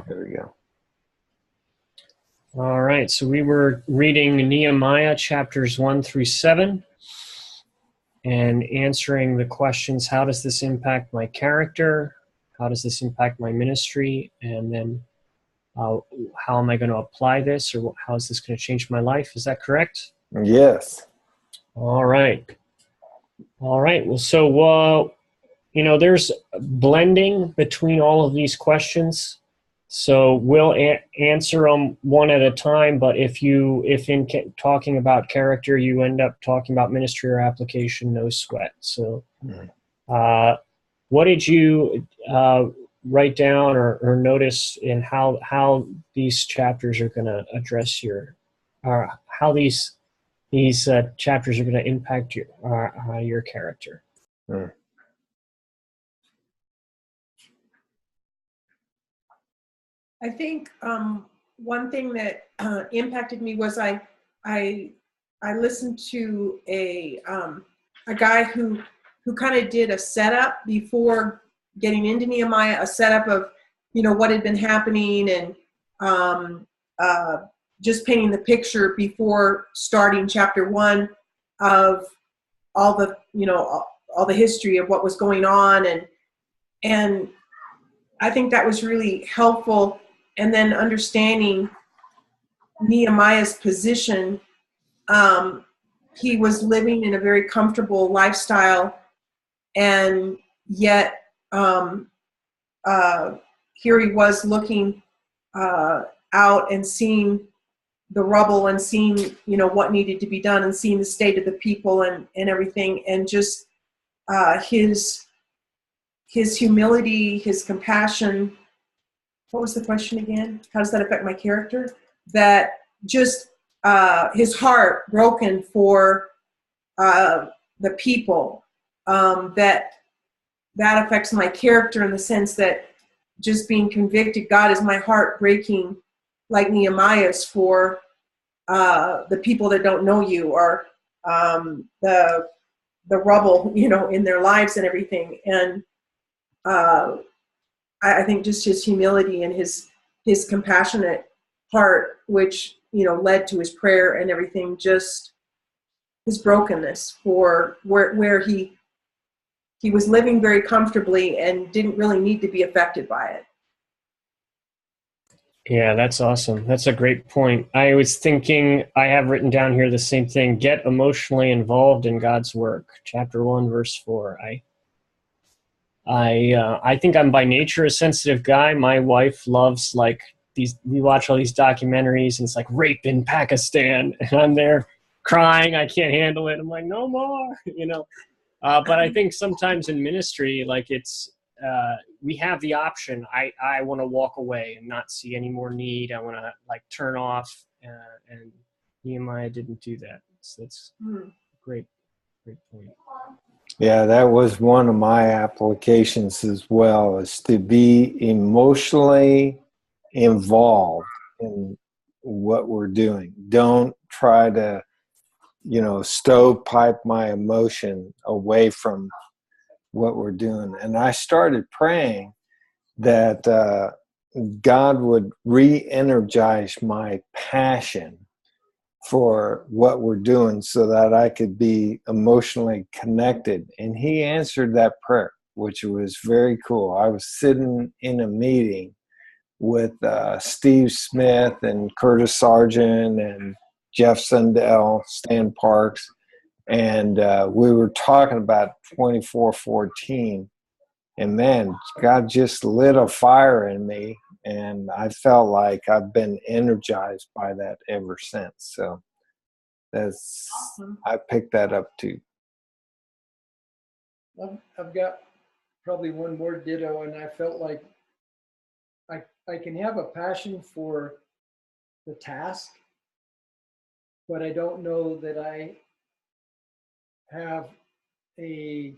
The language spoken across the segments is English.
There we go. All right, so we were reading Nehemiah Chapters 1 through 7 and answering the questions, how does this impact my character? How does this impact my ministry? And then how am I going to apply this, or how is this going to change my life? Is that correct? Yes. All right. All right. Well, so, there's blending between all of these questions. So we'll answer them one at a time, but if in talking about character, you end up talking about ministry or application, no sweat. So what did you write down or notice in how these chapters are going to address how these chapters are going to impact your character? I think one thing that impacted me was I listened to a guy who kind of did a setup before getting into Nehemiah, a setup of what had been happening and just painting the picture before starting chapter 1 of all the all the history of what was going on, and I think that was really helpful. And then understanding Nehemiah's position, he was living in a very comfortable lifestyle, and yet here he was looking out and seeing the rubble and seeing what needed to be done and seeing the state of the people and everything, and just his humility, his compassion. What was the question again? How does that affect my character? That just his heart broken for the people. That affects my character in the sense that just being convicted, God, is my heart breaking like Nehemiah's for the people that don't know you, or the rubble, in their lives and everything. And I think just his humility and his compassionate heart, which led to his prayer and everything, just his brokenness for where he was living very comfortably and didn't really need to be affected by it. Yeah, that's awesome. That's a great point. I was thinking, I have written down here the same thing: get emotionally involved in God's work. Chapter 1, verse 4. I think I'm by nature a sensitive guy. My wife loves we watch all these documentaries, and it's like rape in Pakistan, and I'm there crying. I can't handle it. I'm like, no more, But I think sometimes in ministry, we have the option. I want to walk away and not see any more need. I want to turn off, and Nehemiah didn't do that. So that's great point. Yeah, that was one of my applications as well, is to be emotionally involved in what we're doing. Don't try to, stovepipe my emotion away from what we're doing. And I started praying that God would re-energize my passion for what we're doing so that I could be emotionally connected. And he answered that prayer, which was very cool. I was sitting in a meeting with Steve Smith and Curtis Sargent and Jeff Sundell, Stan Parks, and we were talking about 24:14. And man, God just lit a fire in me, and I felt like I've been energized by that ever since. So that's awesome. I picked that up too. I've got probably one more ditto, and I felt like I can have a passion for the task, but I don't know that I have a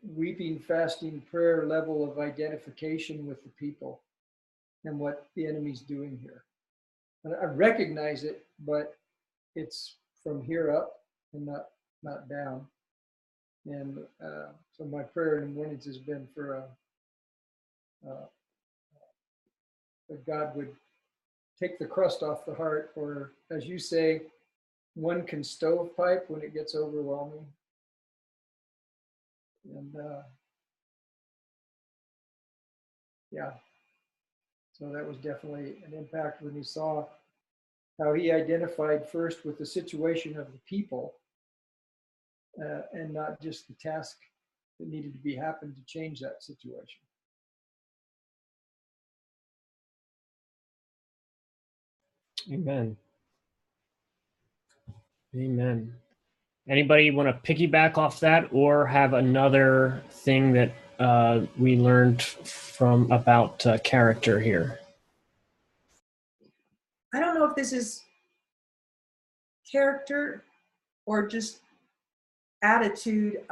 weeping, fasting prayer level of identification with the people and what the enemy's doing here. And I recognize it, but it's from here up and not down. And so my prayer in the mornings has been for that God would take the crust off the heart, or as you say, one can stovepipe when it gets overwhelming. And yeah, so that was definitely an impact when he saw how he identified first with the situation of the people and not just the task that needed to be happened to change that situation. Amen. Amen. Anybody want to piggyback off that, or have another thing that we learned from about character here? I don't know if this is character or just attitude.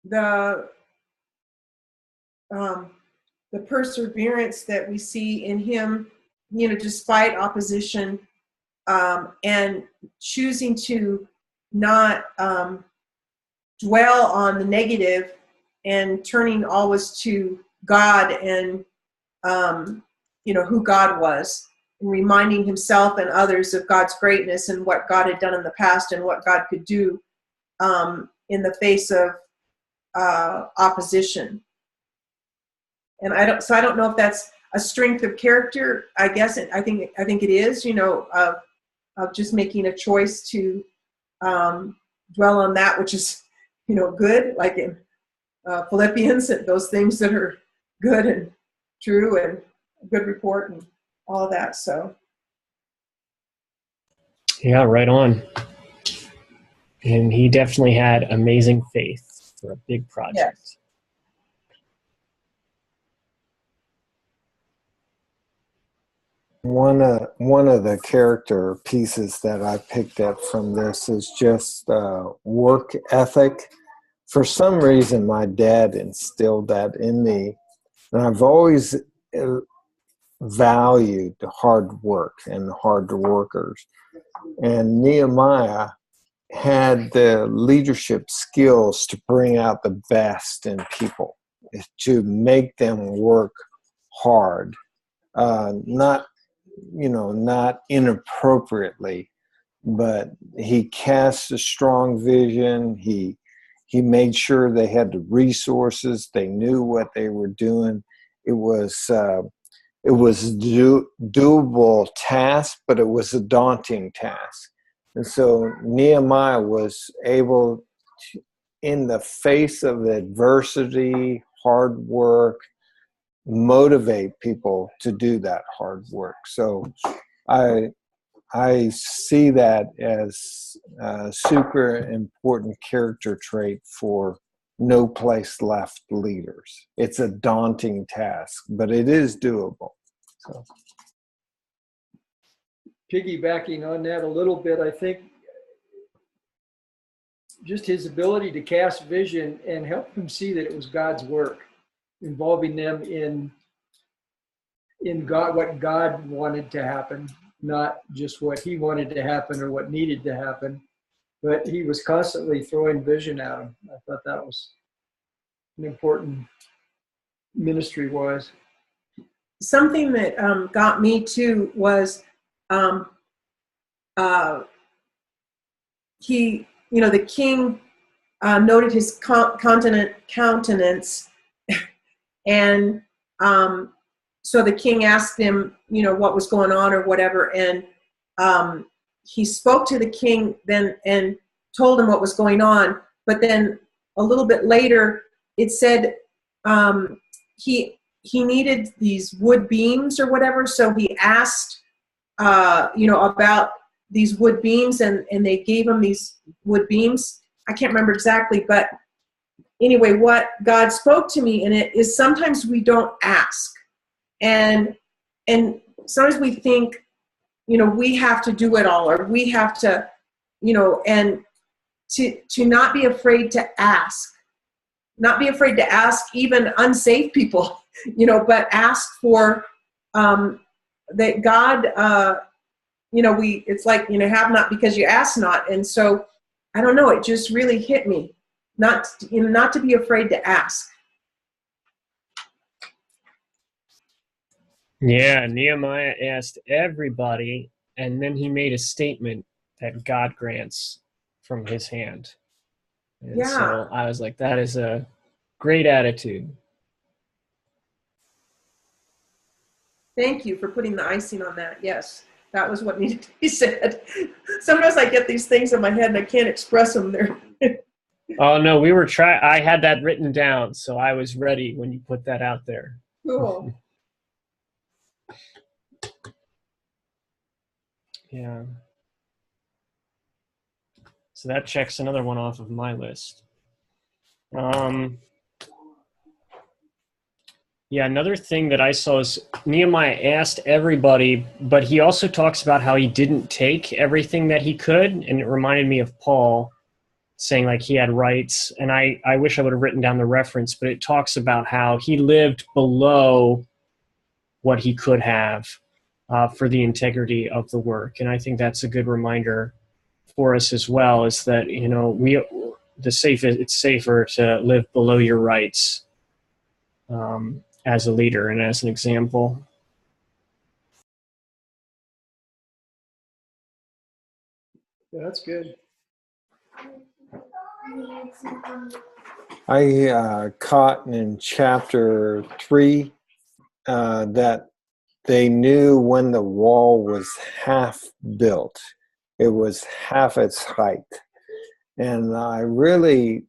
The perseverance that we see in him, despite opposition, and choosing to not dwell on the negative and turning always to God and who God was, and reminding himself and others of God's greatness and what God had done in the past and what God could do in the face of opposition. And I don't know if that's a strength of character. I guess I think it is, of just making a choice to dwell on that which is, good, like in Philippians, and those things that are good and true and good report and all of that. So yeah, right on. And he definitely had amazing faith for a big project. Yes. One of the character pieces that I picked up from this is just work ethic. For some reason, my dad instilled that in me, and I've always valued hard work and hard workers. And Nehemiah had the leadership skills to bring out the best in people, to make them work hard, not inappropriately, but he cast a strong vision. He made sure they had the resources. They knew what they were doing. It was doable task, but it was a daunting task. And so Nehemiah was able to, in the face of adversity, hard work, motivate people to do that hard work. So I see that as a super important character trait for no place left leaders. It's a daunting task, but it is doable. So, Piggybacking on that a little bit, I think just his ability to cast vision and help them see that it was God's work, involving them in God, what God wanted to happen, not just what he wanted to happen or what needed to happen, but he was constantly throwing vision at them. I thought that was an important ministry-wise. Something that got me too was the king noted his countenance, and so the king asked him, what was going on or whatever, and he spoke to the king then and told him what was going on. But then a little bit later, it said he needed these wood beams or whatever, so he asked about these wood beams, and they gave him these wood beams. I can't remember exactly, but anyway, what God spoke to me in it is sometimes we don't ask, and sometimes we think, we have to do it all, or we have to, and to not be afraid to ask, even unsafe people, but ask for that God. It's like, have not because you ask not. And so, I don't know, it just really hit me, not to be afraid to ask. Yeah, Nehemiah asked everybody, and then he made a statement that God grants from his hand. And Yeah. so I was like, that is a great attitude. Thank you for putting the icing on that. Yes, that was what needed to be said. Sometimes I get these things in my head and I can't express them. There. Oh no, I had that written down, so I was ready when you put that out there. Cool. Yeah. So that checks another one off of my list. Yeah, another thing that I saw is Nehemiah asked everybody, but he also talks about how he didn't take everything that he could, and it reminded me of Paul saying like he had rights, and I wish I would have written down the reference, but it talks about how he lived below what he could have for the integrity of the work, and I think that's a good reminder for us as well. Is that it's safer to live below your rights as a leader and as an example. Yeah, that's good. I caught in chapter 3 that they knew when the wall was half built. It was half its height. And I really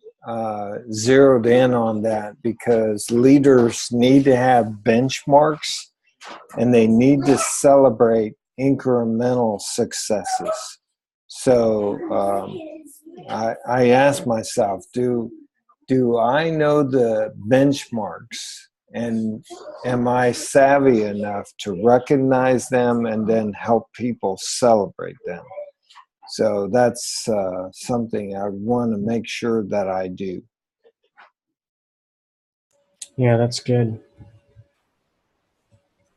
zeroed in on that because leaders need to have benchmarks and they need to celebrate incremental successes. So I asked myself, do I know the benchmarks, and am I savvy enough to recognize them and then help people celebrate them? So that's something I want to make sure that I do. Yeah, that's good.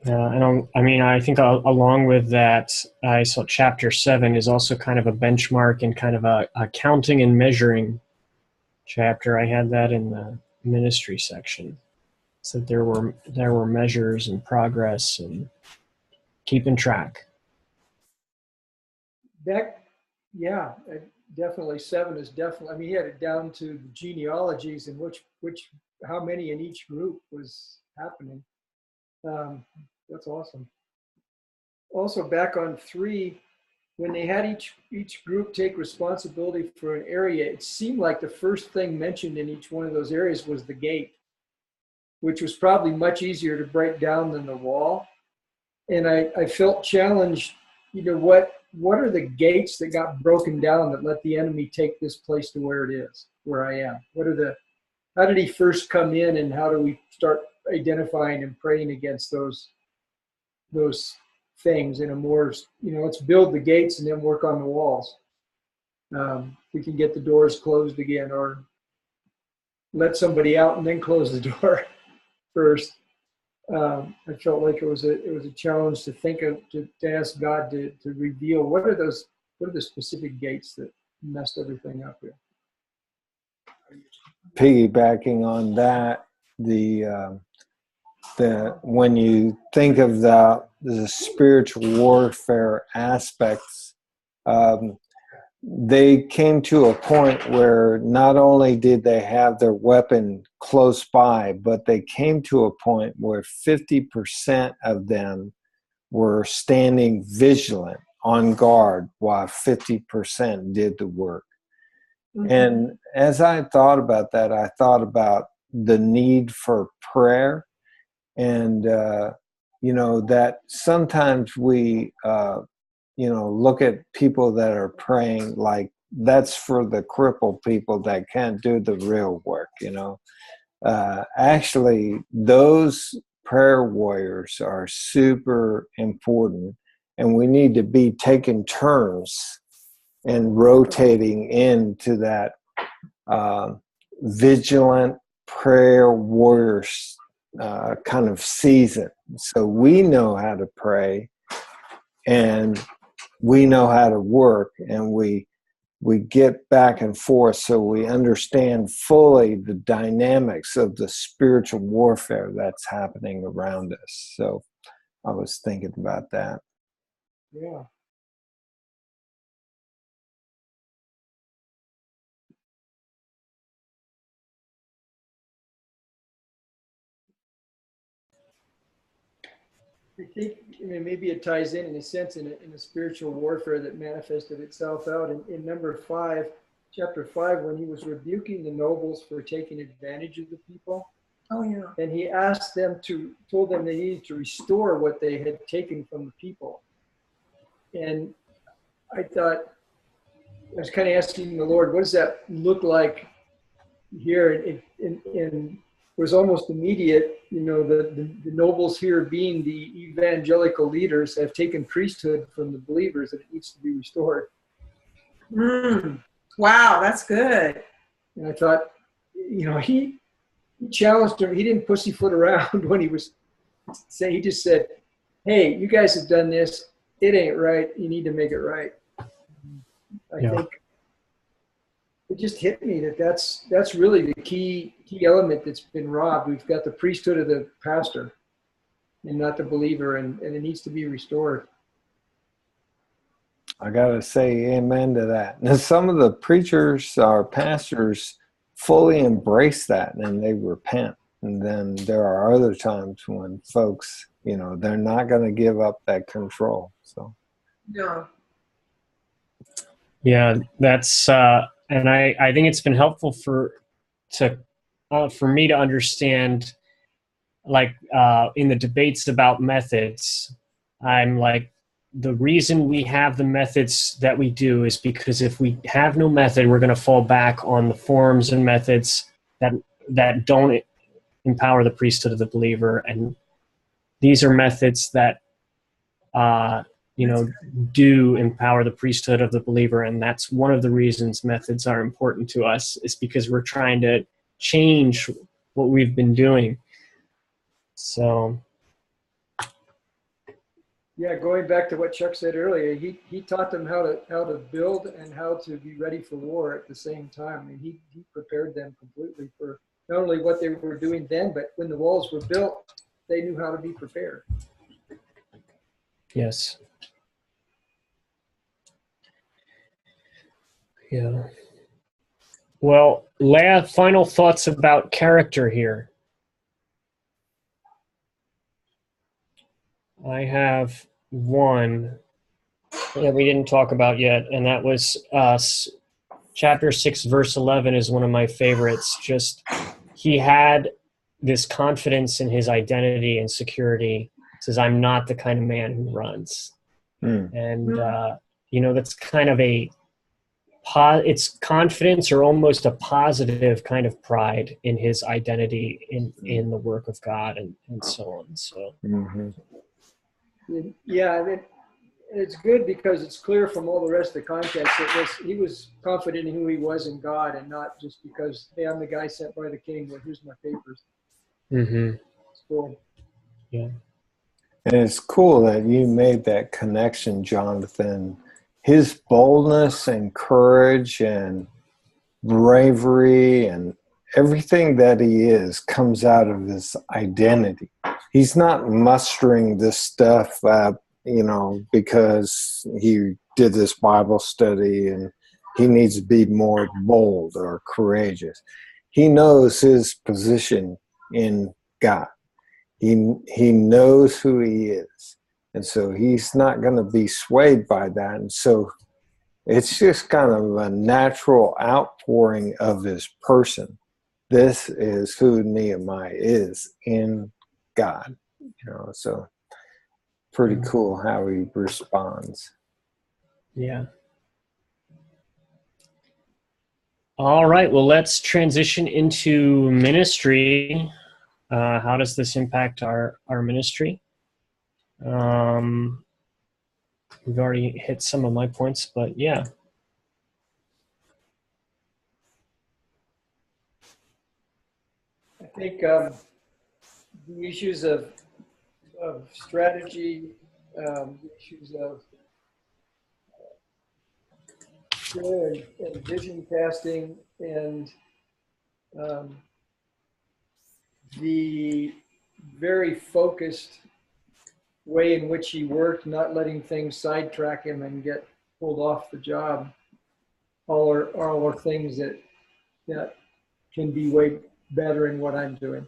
And I think along with that, I saw chapter 7 is also kind of a benchmark and kind of a counting and measuring chapter. I had that in the ministry section. So there were measures and progress and keeping track. That, yeah, definitely 7 is definitely. I mean, he had it down to the genealogies and how many in each group was happening. That's awesome. Also, back on 3, when they had each group take responsibility for an area, it seemed like the first thing mentioned in each one of those areas was the gate, which was probably much easier to break down than the wall. And I felt challenged, what are the gates that got broken down that let the enemy take this place to where it is, where I am? How did he first come in, and how do we start identifying and praying against those things in a more, let's build the gates and then work on the walls. We can get the doors closed again, or let somebody out and then close the door first. I felt like it was a challenge to think of, to ask God to reveal what are the specific gates that messed everything up here. Piggybacking on that, the when you think of the spiritual warfare aspects, they came to a point where not only did they have their weapon close by, but they came to a point where 50% of them were standing vigilant on guard while 50% did the work. Mm-hmm. And as I thought about that, I thought about the need for prayer, and that sometimes we look at people that are praying like that's for the crippled people that can't do the real work. Actually, those prayer warriors are super important, and we need to be taking turns and rotating into that vigilant prayer warriors kind of season. So we know how to pray, and we know how to work, and we get back and forth so we understand fully the dynamics of the spiritual warfare that's happening around us. So I was thinking about that. Yeah. I think, I mean, maybe it ties in a sense in a spiritual warfare that manifested itself out in number 5, chapter 5, when he was rebuking the nobles for taking advantage of the people. Oh, yeah. And he asked them told them they needed to restore what they had taken from the people. And I thought, I was kind of asking the Lord, what does that look like here? It was almost immediate, the nobles here being the evangelical leaders have taken priesthood from the believers and it needs to be restored. Wow, that's good. And I thought, he challenged him. He didn't pussyfoot around when he was saying, he just said, hey, you guys have done this. It ain't right. You need to make it right. I think it just hit me that's really the key element that's been robbed. We've got the priesthood of the pastor and not the believer, and it needs to be restored. I gotta say amen to that. Now, some of the preachers or pastors fully embrace that and they repent. And then there are other times when folks, they're not going to give up that control. So, No. Yeah, that's and I think it's been helpful for me to understand, like in the debates about methods, I'm like, the reason we have the methods that we do is because if we have no method, we're going to fall back on the forms and methods that don't empower the priesthood of the believer, and these are methods that do empower the priesthood of the believer. And that's one of the reasons methods are important to us, is because we're trying to change what we've been doing. So yeah, going back to what Chuck said earlier, he taught them how to build and how to be ready for war at the same time. I mean, he prepared them completely for not only what they were doing then, but when the walls were built, they knew how to be prepared. yes. Yeah. Well, Leah, final thoughts about character here. I have one that we didn't talk about yet, and that was chapter 6, verse 11 is one of my favorites. Just, he had this confidence in his identity and security. Says, I'm not the kind of man who runs. And, that's kind of it's confidence or almost a positive kind of pride in his identity in the work of God and so on. So, yeah, it's good because it's clear from all the rest of the context that he was confident in who he was in God, and not just because, hey, I'm the guy sent by the king. Well, here's my papers. It's cool. Yeah. And it's cool that you made that connection, Jonathan. His boldness and courage and bravery and everything that he is comes out of his identity. He's not mustering this stuff up, because he did this Bible study and he needs to be more bold or courageous. He knows his position in God. He knows who he is. And so he's not going to be swayed by that. And so it's just kind of a natural outpouring of his person. This is who Nehemiah is in God. So pretty cool how he responds. Yeah. All right. Well, let's transition into ministry. How does this impact our ministry? We've already hit some of my points, but yeah. I think the issues of strategy, the issues of prayer and vision casting, and the very focused way in which he worked, not letting things sidetrack him and get pulled off the job, all are things that can be way better in what I'm doing.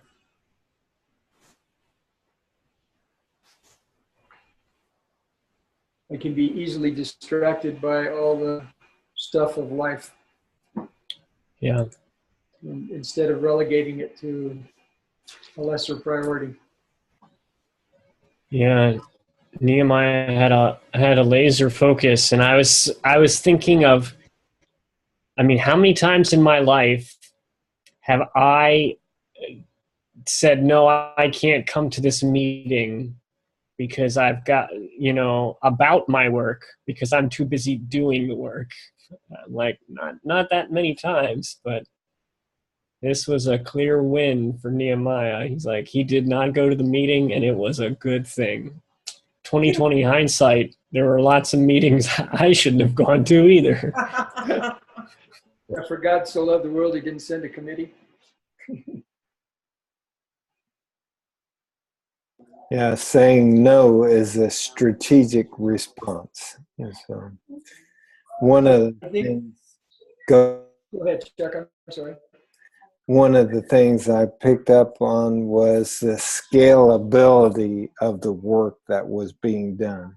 I can be easily distracted by all the stuff of life. Yeah. Instead of relegating it to a lesser priority. Yeah. Nehemiah had a laser focus, and I was thinking of, I mean, how many times in my life have I said, no, I can't come to this meeting because I've got, about my work, because I'm too busy doing the work. Like, not that many times, but this was a clear win for Nehemiah. He's like, he did not go to the meeting, and it was a good thing. 2020 hindsight, there were lots of meetings I shouldn't have gone to either. For God so loved the world, he didn't send a committee. Yeah, saying no is a strategic response. And so one of the things, Go ahead, Chuck. I'm sorry. one of the things I picked up on was the scalability of the work that was being done.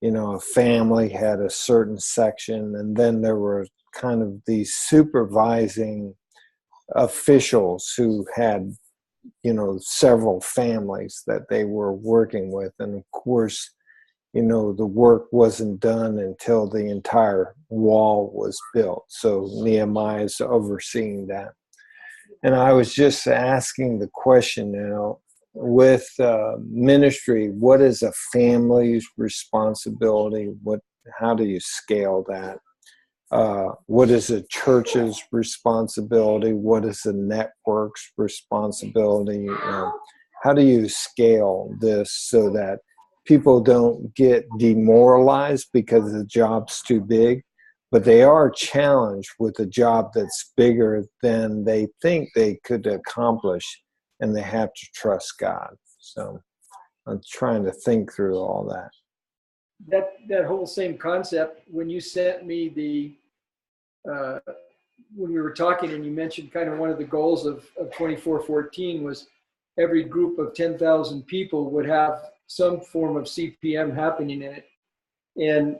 A family had a certain section, and then there were kind of these supervising officials who had, several families that they were working with. And of course, the work wasn't done until the entire wall was built. So Nehemiah is overseeing that. And I was just asking the question, with ministry, what is a family's responsibility? How do you scale that? What is a church's responsibility? What is a network's responsibility? How do you scale this so that people don't get demoralized because the job's too big, but they are challenged with a job that's bigger than they think they could accomplish, and they have to trust God? So I'm trying to think through all that. That whole same concept, when you sent me when we were talking and you mentioned kind of one of the goals of 2414 was every group of 10,000 people would have some form of CPM happening in it. And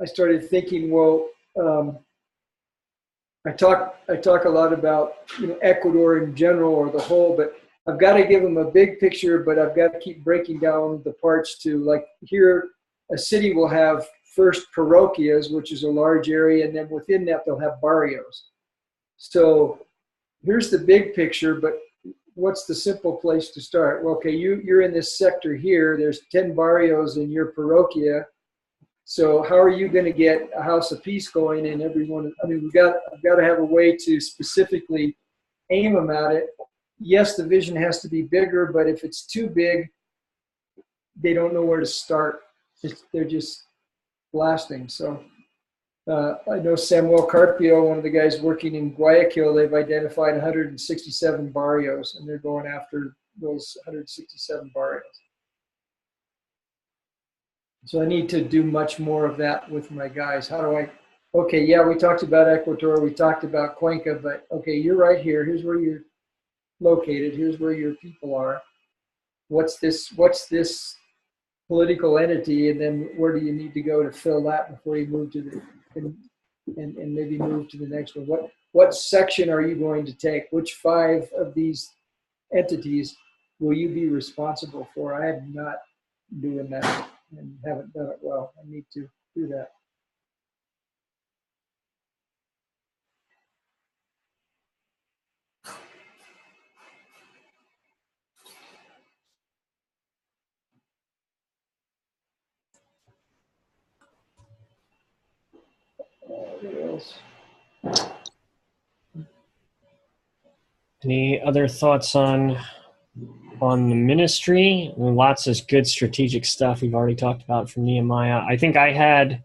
I started thinking, well, I talk a lot about Ecuador in general or the whole, but I've got to give them a big picture, but I've got to keep breaking down the parts to, like, here a city will have first parroquias, which is a large area, and then within that they'll have barrios. So here's the big picture, but what's the simple place to start? Well, okay, you're in this sector here. There's 10 barrios in your parroquia. So how are you going to get a house of peace going in everyone? I mean, I've got to have a way to specifically aim them at it. Yes, the vision has to be bigger, but if it's too big, they don't know where to start. They're just blasting. So I know Samuel Carpio, one of the guys working in Guayaquil, they've identified 167 barrios, and they're going after those 167 barrios. So I need to do much more of that with my guys. How do I, okay, yeah, we talked about Ecuador, we talked about Cuenca, but okay, you're right here. Here's where you're located. Here's where your people are. What's this political entity, and then where do you need to go to fill that before you move to the and maybe move to the next one? What section are you going to take? Which 5 of these entities will you be responsible for? I am not doing that and haven't done it well. I need to do that. What else? Any other thoughts on the ministry? I mean, lots of good strategic stuff we've already talked about from Nehemiah. I think I had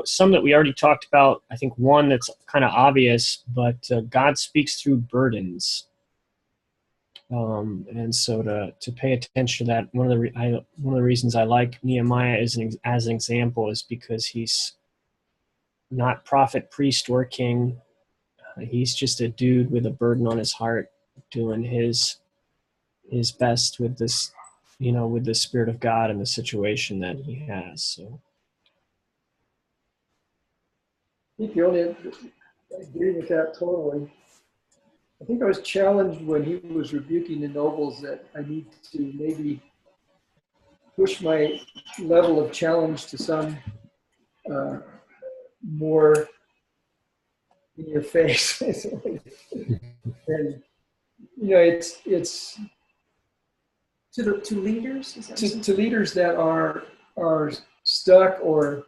some that we already talked about. I think one that's kind of obvious, but God speaks through burdens. And so to pay attention to that, one of the reasons I like Nehemiah as an example is because he's not prophet, priest, or king. He's just a dude with a burden on his heart, doing his best with this, with the Spirit of God and the situation that he has. So I think the only, I agree with that totally. I think I was challenged when he was rebuking the nobles that I need to maybe push my level of challenge to some more in your face. And it's to leaders. Is that to leaders that are stuck, or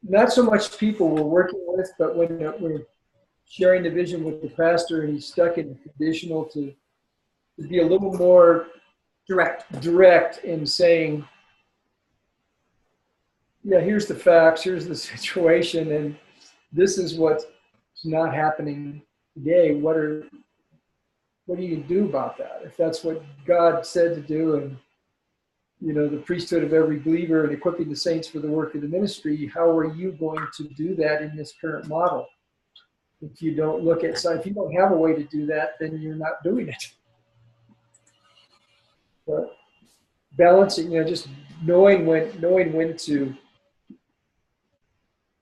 not so much people we're working with, but when we're sharing the vision with the pastor and he's stuck in the traditional, to be a little more direct in saying, yeah, here's the facts, here's the situation, and this is what's not happening today. What do you do about that? If that's what God said to do, and the priesthood of every believer and equipping the saints for the work of the ministry, how are you going to do that in this current model? If you don't look at, if you don't have a way to do that, then you're not doing it. But balancing, just knowing when to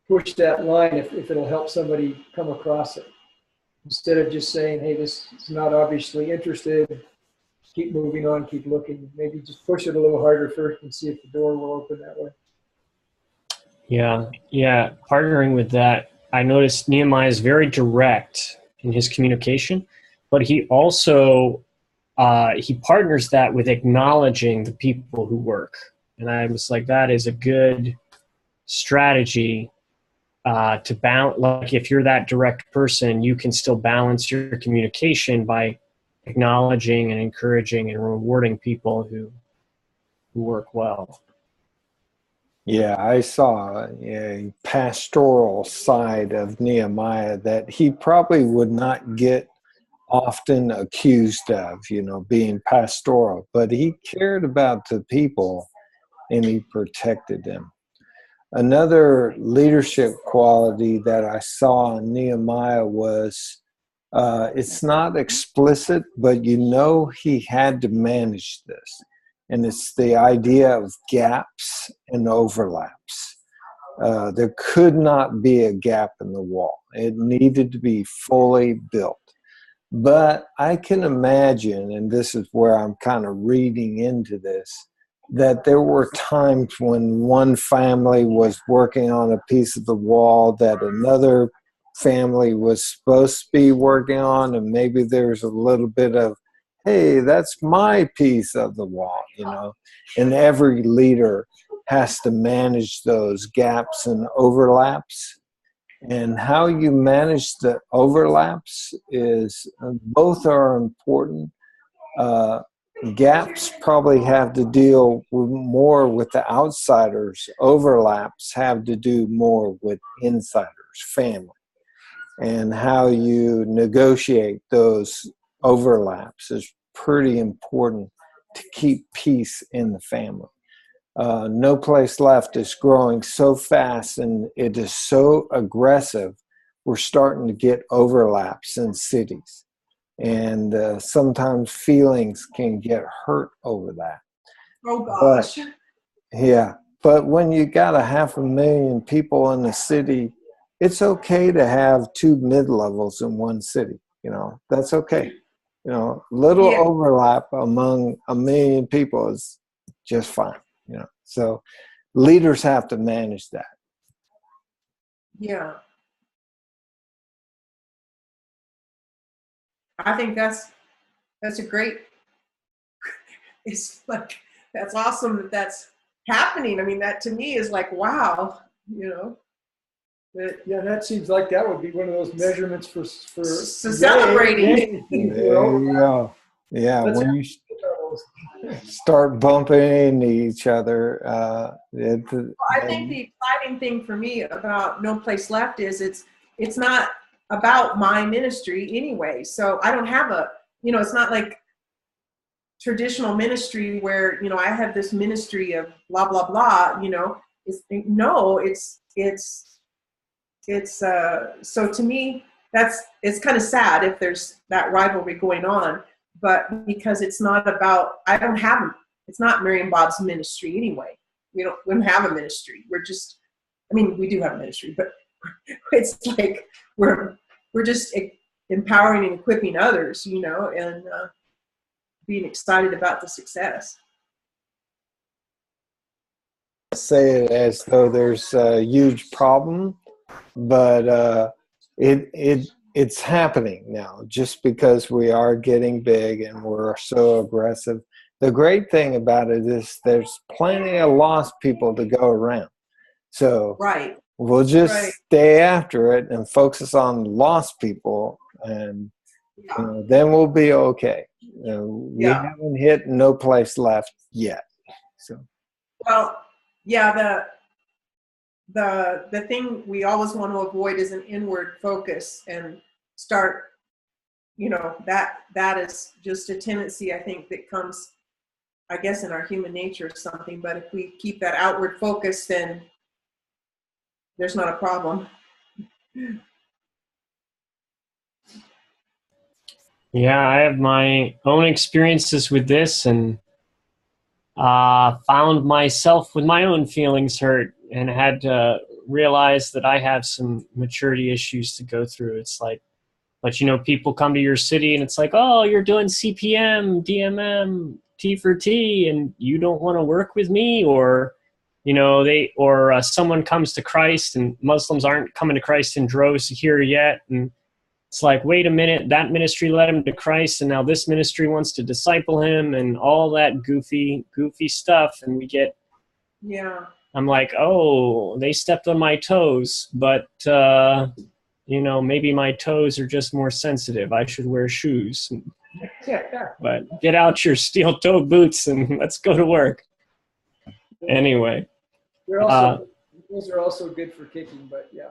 push that line, if it'll help somebody come across it, instead of just saying, hey, this is not obviously interested, keep moving on, keep looking. Maybe just push it a little harder first and see if the door will open that way. Yeah. Partnering with that, I noticed Nehemiah is very direct in his communication, but he also he partners that with acknowledging the people who work. And I was like, that is a good strategy to balance. Like, if you're that direct person, you can still balance your communication by acknowledging and encouraging and rewarding people who work well. Yeah, I saw a pastoral side of Nehemiah that he probably would not get often accused of, being pastoral, but he cared about the people and he protected them. Another leadership quality that I saw in Nehemiah was, it's not explicit, but he had to manage this. And it's the idea of gaps and overlaps. There could not be a gap in the wall. It needed to be fully built. But I can imagine, and this is where I'm kind of reading into this, that there were times when one family was working on a piece of the wall that another family was supposed to be working on, and maybe there's a little bit of, hey, that's my piece of the wall, and every leader has to manage those gaps and overlaps. And how you manage the overlaps is, both are important. Gaps probably have to deal more with the outsiders. Overlaps have to do more with insiders, family, and how you negotiate those overlaps is pretty important to keep peace in the family. No Place Left is growing so fast and it is so aggressive. We're starting to get overlaps in cities. And sometimes feelings can get hurt over that. Oh, gosh. But when you got 500,000 people in the city, it's okay to have 2 mid-levels in one city. That's okay. Little overlap among 1 million people is just fine. So leaders have to manage that. Yeah. I think that's a great, it's like, that's awesome that's happening. I mean, that to me is like, wow, that seems like that would be one of those measurements for celebrating. There you go. Yeah, when you start bumping each other. I think the exciting thing for me about No Place Left is it's not about my ministry anyway. So I don't have it's not like traditional ministry where, you know, I have this ministry of blah, blah, blah, you know, so to me, it's kind of sad if there's that rivalry going on, but because it's not about, it's not Mary and Bob's ministry anyway. We don't have a ministry. We do have a ministry, but it's like we're just empowering and equipping others, you know, and being excited about the success. Say it as though there's a huge problem, but it's happening now just because we are getting big and we're so aggressive. The great thing about it is there's plenty of lost people to go around. So right. We'll just stay after it and focus on lost people, and then we'll be okay. We haven't hit no place left yet. So, well, yeah, the thing we always want to avoid is an inward focus and start, you know, that is just a tendency, I think, that comes, I guess, in our human nature or something. But if we keep that outward focus, then there's not a problem. Yeah, I have my own experiences with this, and found myself with my own feelings hurt, and had to realize that I have some maturity issues to go through. It's like, but you know, people come to your city and it's like, oh, you're doing CPM, DMM, T for T, and you don't want to work with me, or you know, someone comes to Christ, and Muslims aren't coming to Christ in droves here yet, and it's like, wait a minute, that ministry led him to Christ, and now this ministry wants to disciple him, and all that goofy stuff, and I'm like, oh, they stepped on my toes, but you know, maybe my toes are just more sensitive. I should wear shoes. But get out your steel-toed boots and let's go to work. Anyway. Those are also good for kicking, but yeah.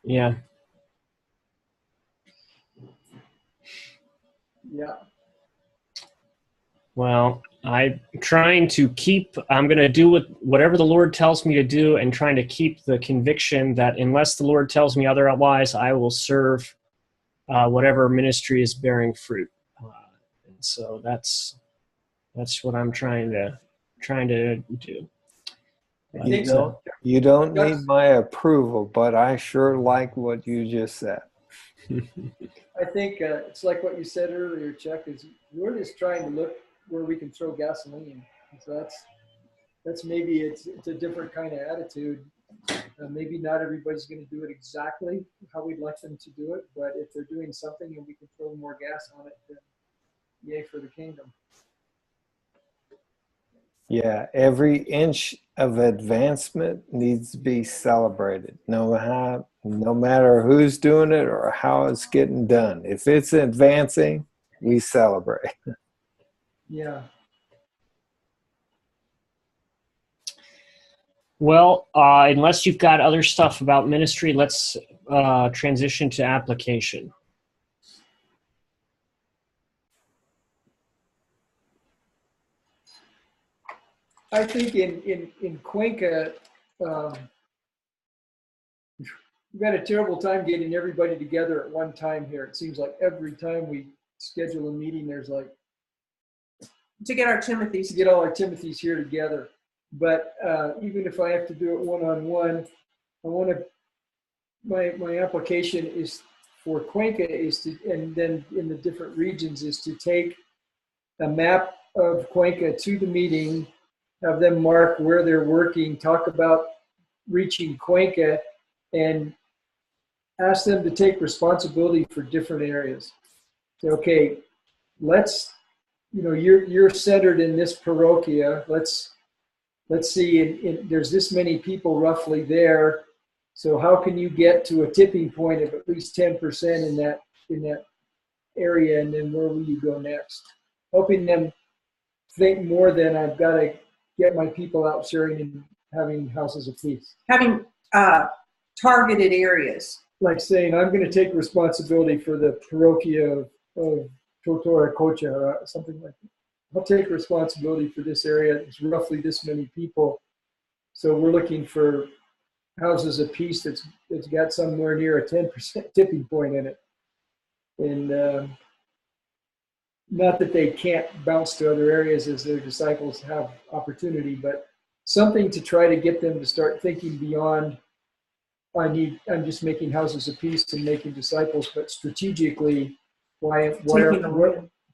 Yeah. Yeah. Well, I'm going to do whatever the Lord tells me to do, and trying to keep the conviction that unless the Lord tells me otherwise, I will serve whatever ministry is bearing fruit. And so that's what I'm trying to do. You don't need my approval, but I sure like what you just said. I think it's like what you said earlier, Chuck, is we're just trying to look where we can throw gasoline. So that's maybe it's a different kind of attitude. Maybe not everybody's going to do it exactly how we'd like them to do it, but if they're doing something and we can throw more gas on it, then yay for the kingdom. Yeah, every inch of advancement needs to be celebrated, no matter who's doing it or how it's getting done. If it's advancing, we celebrate. Yeah. Well, unless you've got other stuff about ministry, let's transition to application. I think in Cuenca, we've had a terrible time getting everybody together at one time here. It seems like every time we schedule a meeting, there's like to get our Timothys, to get all our Timothys here together. But even if I have to do it one-on-one, I want to. My application is for Cuenca and then in the different regions is to take a map of Cuenca to the meeting, have them mark where they're working, talk about reaching Cuenca, and ask them to take responsibility for different areas. Say, okay, you're centered in this parochia. Let's see, there's this many people roughly there. So how can you get to a tipping point of at least 10% in that area, and then where will you go next? Helping them think more than I've got to get my people out sharing and having houses of peace. Having targeted areas. Like saying, I'm going to take responsibility for the parochia of Totora Kocha, something like that. I'll take responsibility for this area. It's roughly this many people. So we're looking for houses apiece that's got somewhere near a 10% tipping point in it. And not that they can't bounce to other areas as their disciples have opportunity, but something to try to get them to start thinking beyond, I'm just making houses apiece and making disciples, but strategically,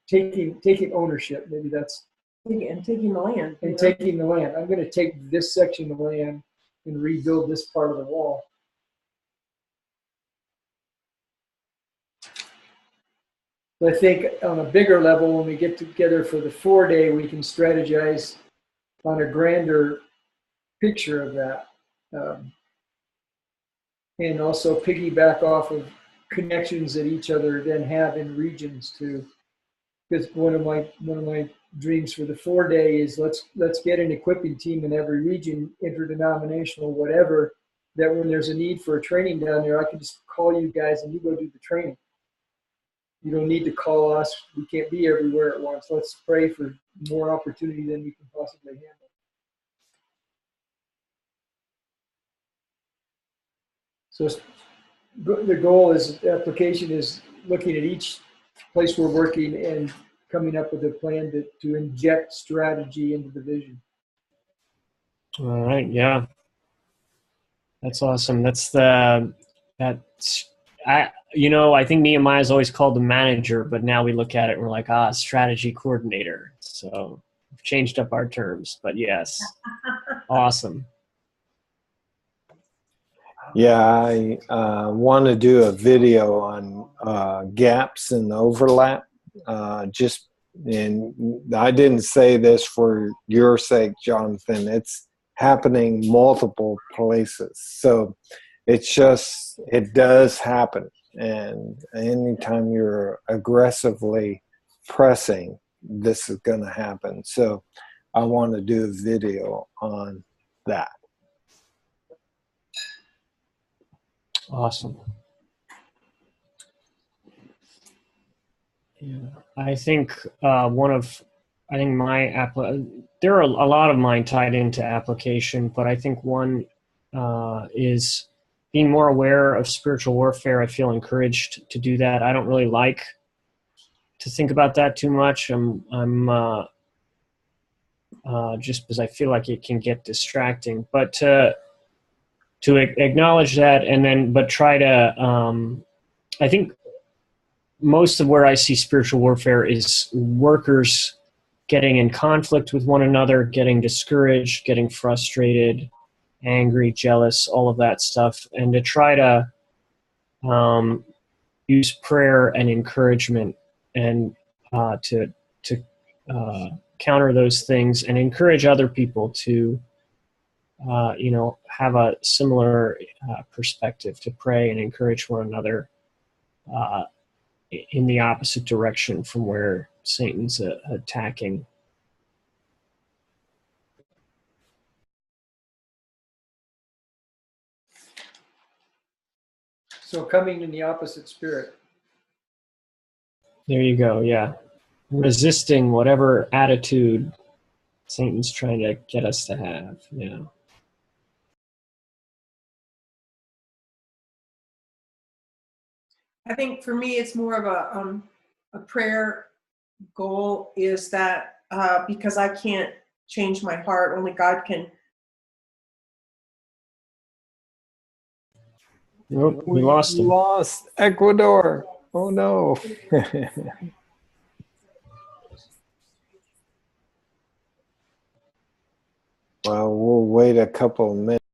taking ownership. Maybe that's taking the land. And taking the land. I'm going to take this section of land and rebuild this part of the wall. So I think on a bigger level, when we get together for the 4-day, we can strategize on a grander picture of that. And also piggyback off of connections that each other then have in regions too. Because one of my dreams for the 4-day is let's get an equipping team in every region, interdenominational, whatever, that when there's a need for a training down there, I can just call you guys and you go do the training. You don't need to call us. We can't be everywhere at once. Let's pray for more opportunity than we can possibly handle. So the goal is, application is looking at each place we're working and coming up with a plan to inject strategy into the vision. All right. Yeah. That's awesome. I think Nehemiah is always called the manager, but now we look at it and we're like, strategy coordinator. So we've changed up our terms, but yes. Awesome. Yeah, I want to do a video on gaps and overlap. And I didn't say this for your sake, Jonathan. It's happening multiple places. So it does happen. And anytime you're aggressively pressing, this is going to happen. So I want to do a video on that. Awesome. Yeah, I think there are a lot of mine tied into application, but I think one is being more aware of spiritual warfare. I feel encouraged to do that. I don't really like to think about that too much. I'm just because I feel like it can get distracting, but to acknowledge that but try to, I think most of where I see spiritual warfare is workers getting in conflict with one another, getting discouraged, getting frustrated, angry, jealous, all of that stuff, and to try to use prayer and encouragement and to counter those things and encourage other people to have a similar perspective, to pray and encourage one another in the opposite direction from where Satan's attacking. So coming in the opposite spirit. There you go, yeah. Resisting whatever attitude Satan's trying to get us to have, yeah. I think for me, it's more of a prayer goal is that because I can't change my heart, only God can. Nope, we lost him. Lost Ecuador. Oh no. Well, we'll wait a couple of minutes.